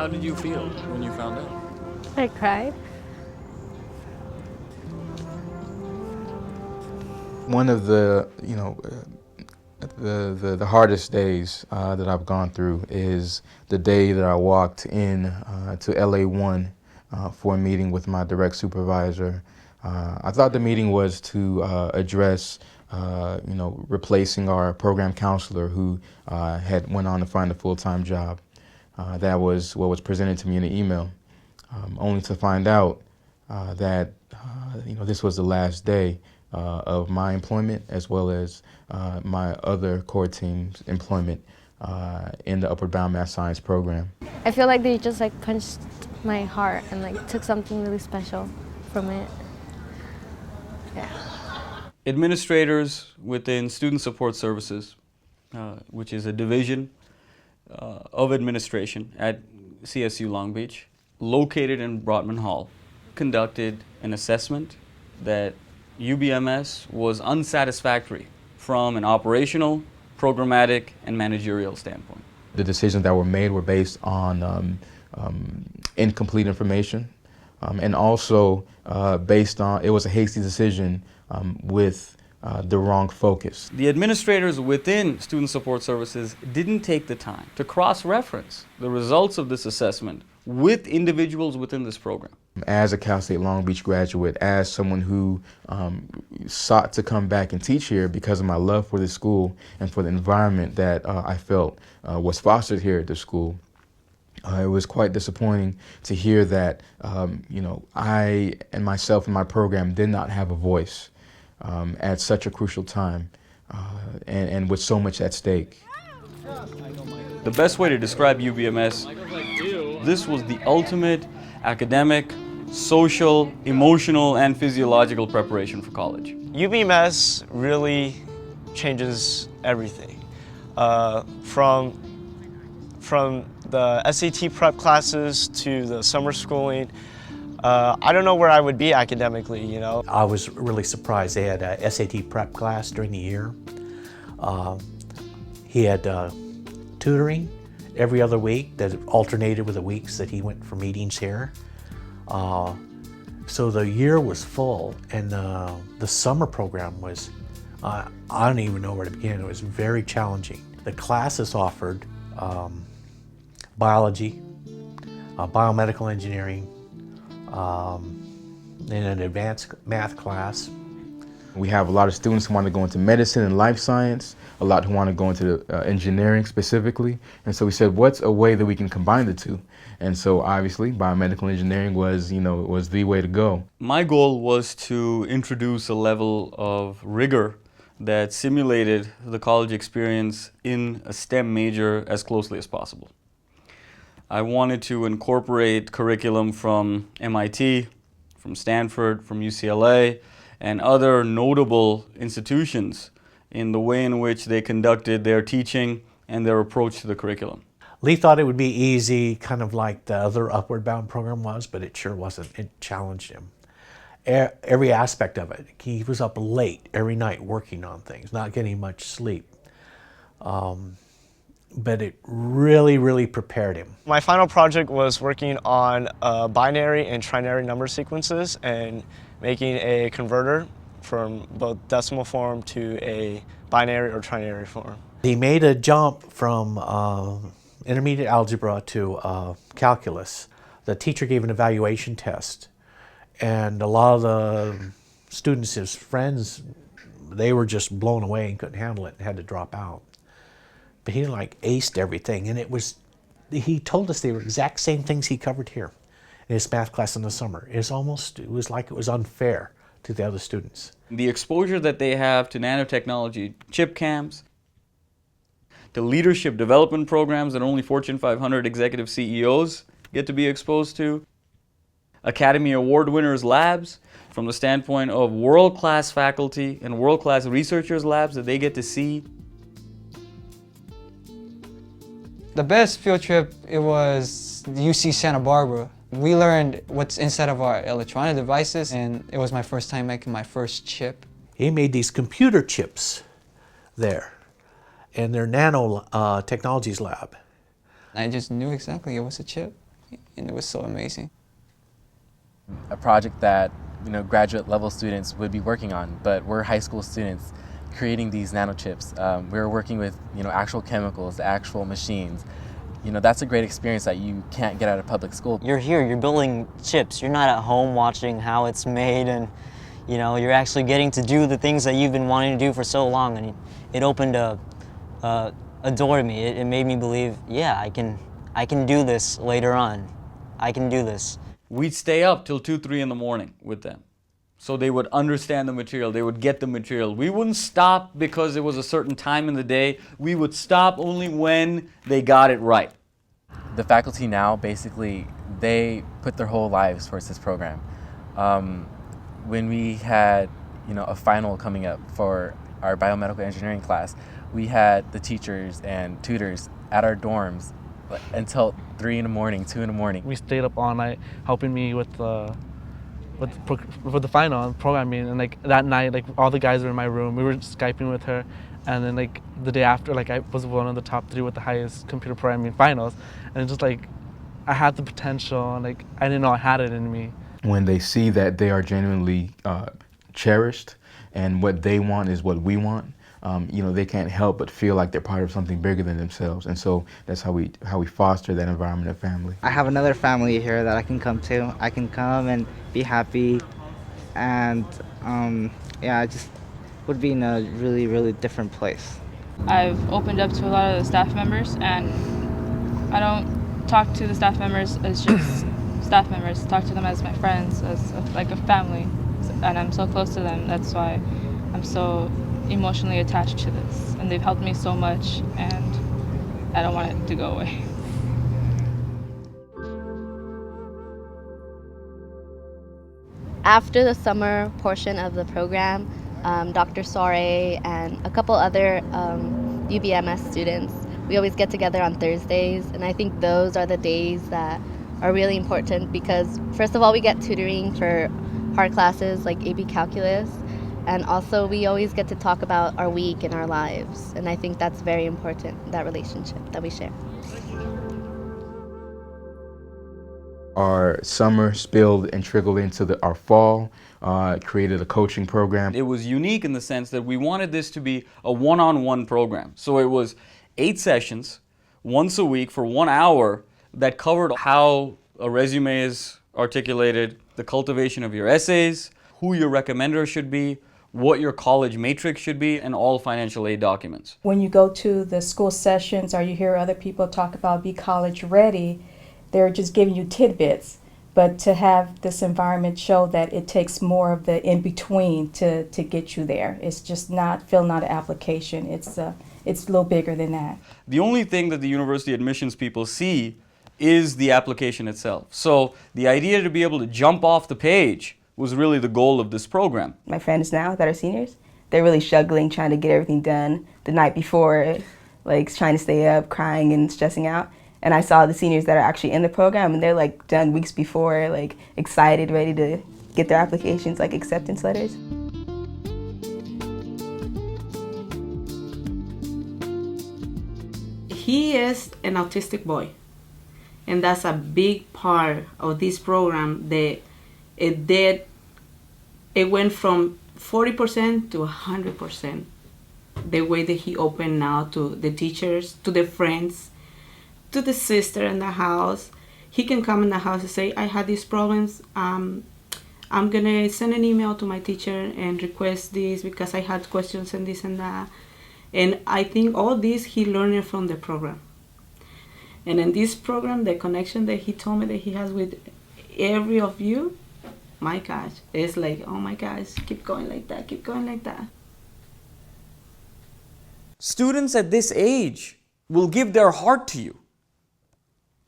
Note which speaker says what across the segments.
Speaker 1: How did you feel when you found out?
Speaker 2: I cried.
Speaker 3: One of the, the hardest days that I've gone through is the day that I walked in to LA1 for a meeting with my direct supervisor. I thought the meeting was to address, replacing our program counselor who had went on to find a full-time job. That was what was presented to me in the email, only to find out that this was the last day of my employment as well as my other core team's employment in the Upward Bound Math Science program.
Speaker 2: I feel like they just like punched my heart and like took something really special from it. Yeah.
Speaker 1: Administrators within Student Support Services, which is a division of administration at CSU Long Beach, located in BROTMAN Hall, conducted an assessment that UBMS was unsatisfactory from an operational, programmatic, and managerial standpoint.
Speaker 3: The decisions that were made were based on incomplete information, and also based on, it was a hasty decision with the wrong focus.
Speaker 1: The administrators within Student Support Services didn't take the time to cross-reference the results of this assessment with individuals within this program.
Speaker 3: As a Cal State Long Beach graduate, as someone who sought to come back and teach here because of my love for the school and for the environment that I felt was fostered here at the school, it was quite disappointing to hear that I and myself and my program did not have a voice at such a crucial time and with so much at stake.
Speaker 1: The best way to describe UBMS, this was the ultimate academic, social, emotional, and physiological preparation for college.
Speaker 4: UBMS really changes everything. From the SAT prep classes to the summer schooling, I don't know where I would be academically, you know.
Speaker 5: I was really surprised. They had a SAT prep class during the year. He had tutoring every other week that alternated with the weeks that he went for meetings here. So the year was full, and the summer program was, I don't even know where to begin. It was very challenging. The classes offered biology, biomedical engineering, and an advanced math class.
Speaker 3: We have a lot of students who want to go into medicine and life science, a lot who want to go into engineering specifically. And so we said, what's a way that we can combine the two? And so obviously biomedical engineering was, was the way to go.
Speaker 1: My goal was to introduce a level of rigor that simulated the college experience in a STEM major as closely as possible. I wanted to incorporate curriculum from MIT, from Stanford, from UCLA, and other notable institutions in the way in which they conducted their teaching and their approach to the curriculum.
Speaker 5: Lee thought it would be easy, kind of like the other Upward Bound program was, but it sure wasn't. It challenged him. Every aspect of it. He was up late every night working on things, not getting much sleep. But it really, really prepared him.
Speaker 4: My final project was working on binary and trinary number sequences and making a converter from both decimal form to a binary or trinary form.
Speaker 5: He made a jump from intermediate algebra to calculus. The teacher gave an evaluation test, and a lot of the students, his friends, they were just blown away and couldn't handle it and had to drop out. But he like aced everything, and he told us they were exact same things he covered here in his math class in the summer. It was like it was unfair to the other students.
Speaker 1: The exposure that they have to nanotechnology, chip camps, to leadership development programs that only Fortune 500 executive CEOs get to be exposed to, Academy Award winners' labs, from the standpoint of world-class faculty and world-class researchers' labs that they get to see.
Speaker 6: The best field trip, it was UC Santa Barbara. We learned what's inside of our electronic devices, and it was my first time making my first chip.
Speaker 5: He made these computer chips there in their nano technologies lab.
Speaker 6: I just knew exactly it was a chip. and it was so amazing.
Speaker 7: A project that graduate level students would be working on, but we're high school students creating these nanochips. We're working with actual chemicals, actual machines. That's a great experience that you can't get out of public school.
Speaker 8: You're here, you're building chips. You're not at home watching how it's made, and you're actually getting to do the things that you've been wanting to do for so long, and it opened a door to me. It made me believe, yeah, I can do this later on. I can do this.
Speaker 1: We'd stay up till 2, 3 in the morning with them. So they would understand the material, they would get the material. We wouldn't stop because it was a certain time in the day. We would stop only when they got it right.
Speaker 7: The faculty now, basically, they put their whole lives towards this program. When we had a final coming up for our biomedical engineering class, we had the teachers and tutors at our dorms until 3 in the morning, 2 in the morning.
Speaker 9: We stayed up all night helping me with the final programming, and that night all the guys were in my room. We were Skyping with her, and then the day after I was one of the top 3 with the highest computer programming finals, and just I had the potential, and I didn't know I had it in me.
Speaker 3: When they see that they are genuinely cherished and what they want is what we want, they can't help but feel like they're part of something bigger than themselves, and so that's how we foster that environment of family.
Speaker 10: I have another family here that I can come to. I can come and be happy, and I just would be in a really, really different place.
Speaker 11: I've opened up to a lot of the staff members, and I don't talk to the staff members as just staff members. I talk to them as my friends, as like a family, and I'm so close to them. That's why I'm so emotionally attached to this, and they've helped me so much, and I don't want it to go away.
Speaker 2: After the summer portion of the program, Dr. Soare and a couple other UBMS students, we always get together on Thursdays, and I think those are the days that are really important because, first of all, we get tutoring for hard classes like AP Calculus, and also we always get to talk about our week and our lives, and I think that's very important, that relationship that we share.
Speaker 3: Our summer spilled and trickled into our fall, created a coaching program.
Speaker 1: It was unique in the sense that we wanted this to be a one-on-one program. So it was 8 sessions, once a week for 1 hour, that covered how a resume is articulated, the cultivation of your essays, who your recommender should be, what your college matrix should be, and all financial aid documents.
Speaker 12: When you go to the school sessions or you hear other people talk about be college ready, they're just giving you tidbits. But to have this environment show that it takes more of the in-between to get you there. It's just not filling out an application. It's a little bigger than that.
Speaker 1: The only thing that the university admissions people see is the application itself. So the idea to be able to jump off the page was really the goal of this program.
Speaker 13: My friends now that are seniors, they're really struggling trying to get everything done the night before, trying to stay up, crying and stressing out. And I saw the seniors that are actually in the program, and they're done weeks before, excited, ready to get their applications, acceptance letters.
Speaker 14: He is an autistic boy, and that's a big part of this program. It went from 40% to 100%. The way that he opened now to the teachers, to the friends, to the sister in the house. He can come in the house and say, I had these problems. I'm gonna send an email to my teacher and request this because I had questions and this and that. And I think all this he learned it from the program. And in this program, the connection that he told me that he has with every of you, my gosh, it's oh my gosh, keep going like that, keep going like that.
Speaker 1: Students at this age will give their heart to you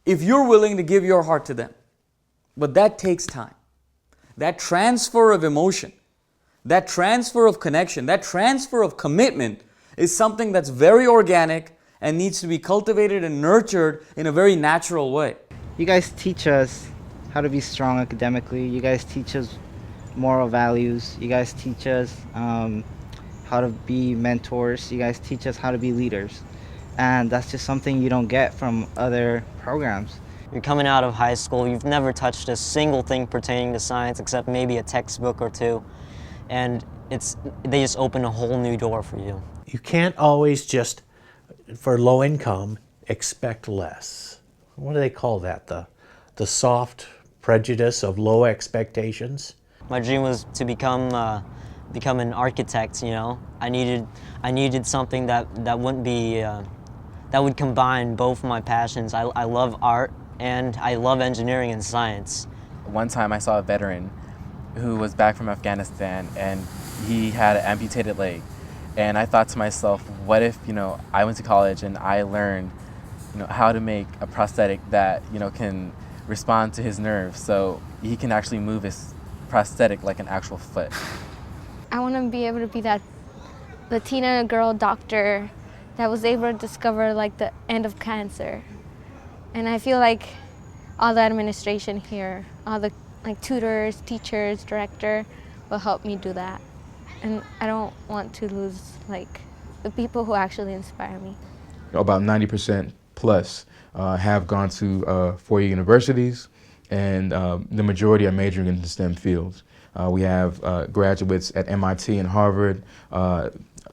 Speaker 1: if you're willing to give your heart to them. But that takes time. That transfer of emotion, that transfer of connection, that transfer of commitment is something that's very organic and needs to be cultivated and nurtured in a very natural way.
Speaker 10: You guys teach us how to be strong academically. You guys teach us moral values. You guys teach us how to be mentors. You guys teach us how to be leaders. And that's just something you don't get from other programs.
Speaker 8: You're coming out of high school, you've never touched a single thing pertaining to science except maybe a textbook or two, and they just open a whole new door for you.
Speaker 5: You can't always just, for low income, expect less. What do they call that? The soft prejudice of low expectations?
Speaker 8: My dream was to become an architect, you know. I needed something that wouldn't be, that would combine both my passions. I love art and I love engineering and science.
Speaker 7: One time I saw a veteran who was back from Afghanistan and he had an amputated leg. And I thought to myself, what if, I went to college and I learned, how to make a prosthetic that, can respond to his nerves so he can actually move his prosthetic like an actual foot.
Speaker 15: I want to be able to be that Latina girl doctor that was able to discover like the end of cancer. And I feel like all the administration here, all the tutors, teachers, director will help me do that. And I don't want to lose the people who actually inspire me.
Speaker 3: About 90% plus have gone to 4 universities, and the majority are majoring in the STEM fields. We have graduates at MIT and Harvard,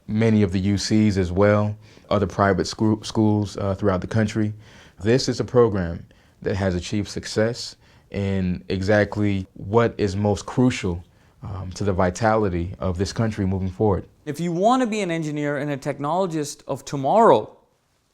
Speaker 3: many of the UCs as well, other private schools throughout the country. This is a program that has achieved success in exactly what is most crucial to the vitality of this country moving forward.
Speaker 1: If you want to be an engineer and a technologist of tomorrow,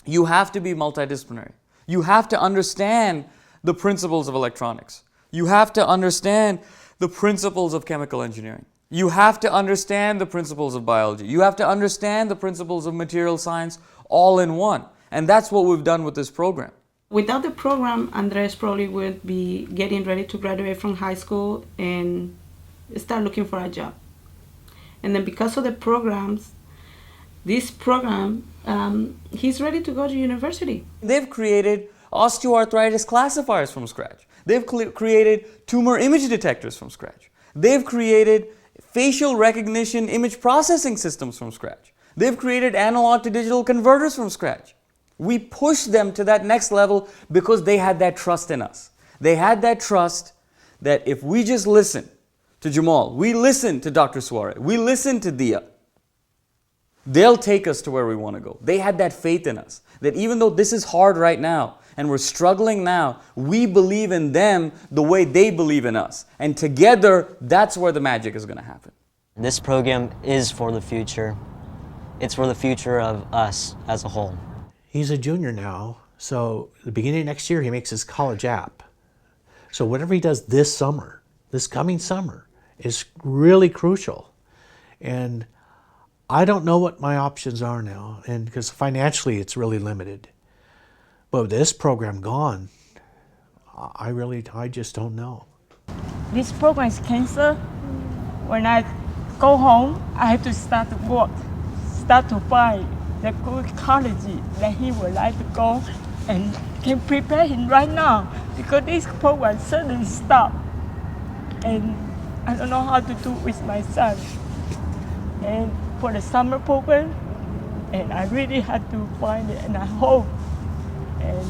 Speaker 1: you have to be multidisciplinary. You have to understand the principles of electronics. You have to understand the principles of chemical engineering. You have to understand the principles of biology. You have to understand the principles of material science all in one. And that's what we've done with this program.
Speaker 14: Without the program, Andres probably would be getting ready to graduate from high school and start looking for a job. And then because of the programs, this program, he's ready to go to university.
Speaker 1: They've created osteoarthritis classifiers from scratch. They've created tumor image detectors from scratch. They've created facial recognition image processing systems from scratch. They've created analog to digital converters from scratch. We pushed them to that next level because they had that trust in us. They had that trust that if we just listen to Jamal, we listen to Dr. Suarez, we listen to Dia, they'll take us to where we want to go. They had that faith in us, that even though this is hard right now and we're struggling now, we believe in them the way they believe in us. And together, that's where the magic is going to happen.
Speaker 8: This program is for the future. It's for the future of us as a whole.
Speaker 5: He's a junior now, so the beginning of next year he makes his college app. So whatever he does this summer, this coming summer, is really crucial. And I don't know what my options are now, and because financially it's really limited. But with this program gone, I just don't know.
Speaker 16: This program is canceled. When I go home, I have to start to work, start to find the good college that he would like to go, and can prepare him right now because this program suddenly stopped. And I don't know how to do with my son. And for the summer program, and I really had to find it, and I hope, and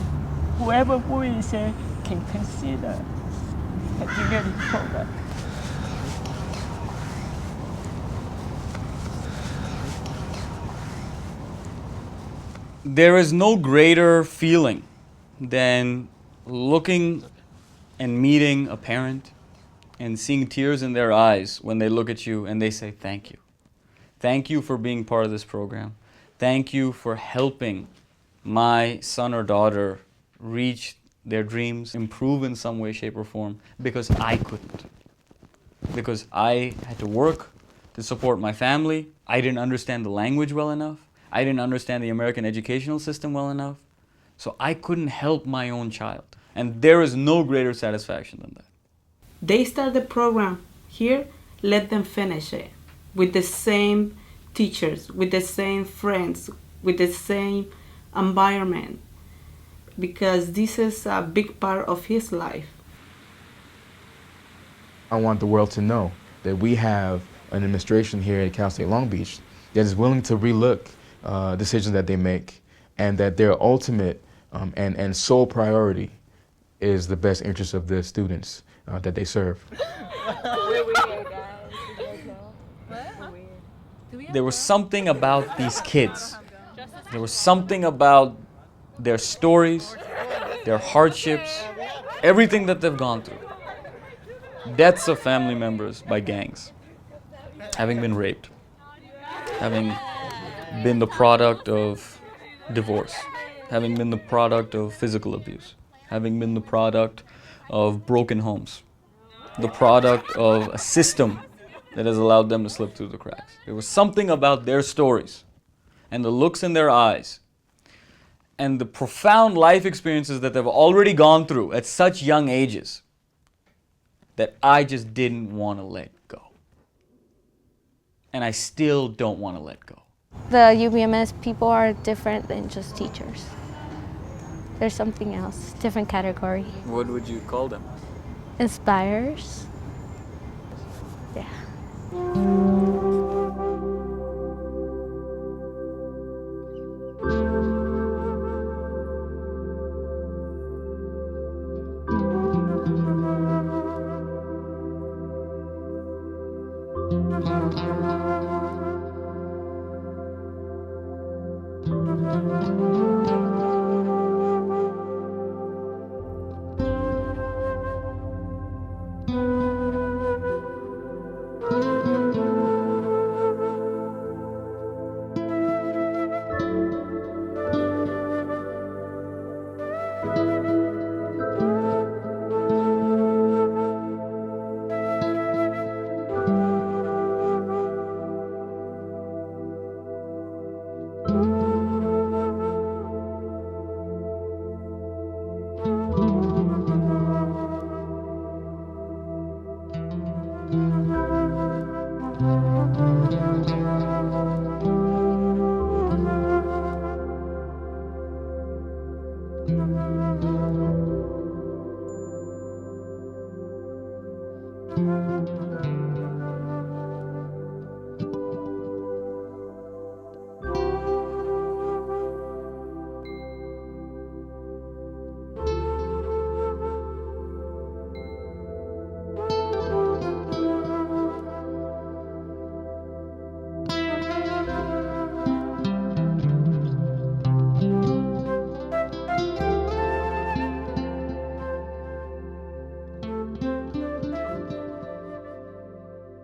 Speaker 16: whoever who is can consider engineering program.
Speaker 1: There is no greater feeling than looking and meeting a parent and seeing tears in their eyes when they look at you and they say, thank you. Thank you for being part of this program. Thank you for helping my son or daughter reach their dreams, improve in some way, shape, or form, because I couldn't. Because I had to work to support my family. I didn't understand the language well enough. I didn't understand the American educational system well enough. So I couldn't help my own child. And there is no greater satisfaction than that.
Speaker 14: They start the program here, let them finish it with the same teachers, with the same friends, with the same environment, because this is a big part of his life.
Speaker 3: I want the world to know that we have an administration here at Cal State Long Beach that is willing to relook decisions that they make, and that their ultimate and sole priority is the best interest of the students that they serve.
Speaker 1: There was something about these kids. There was something about their stories, their hardships, everything that they've gone through. Deaths of family members by gangs, having been raped, having been the product of divorce, having been the product of physical abuse, having been the product of broken homes, the product of a system that has allowed them to slip through the cracks. There was something about their stories and the looks in their eyes and the profound life experiences that they've already gone through at such young ages that I just didn't want to let go. And I still don't want to let go.
Speaker 15: The UBMS people are different than just teachers. There's something else, different category.
Speaker 1: What would you call them?
Speaker 15: Inspires. Yeah.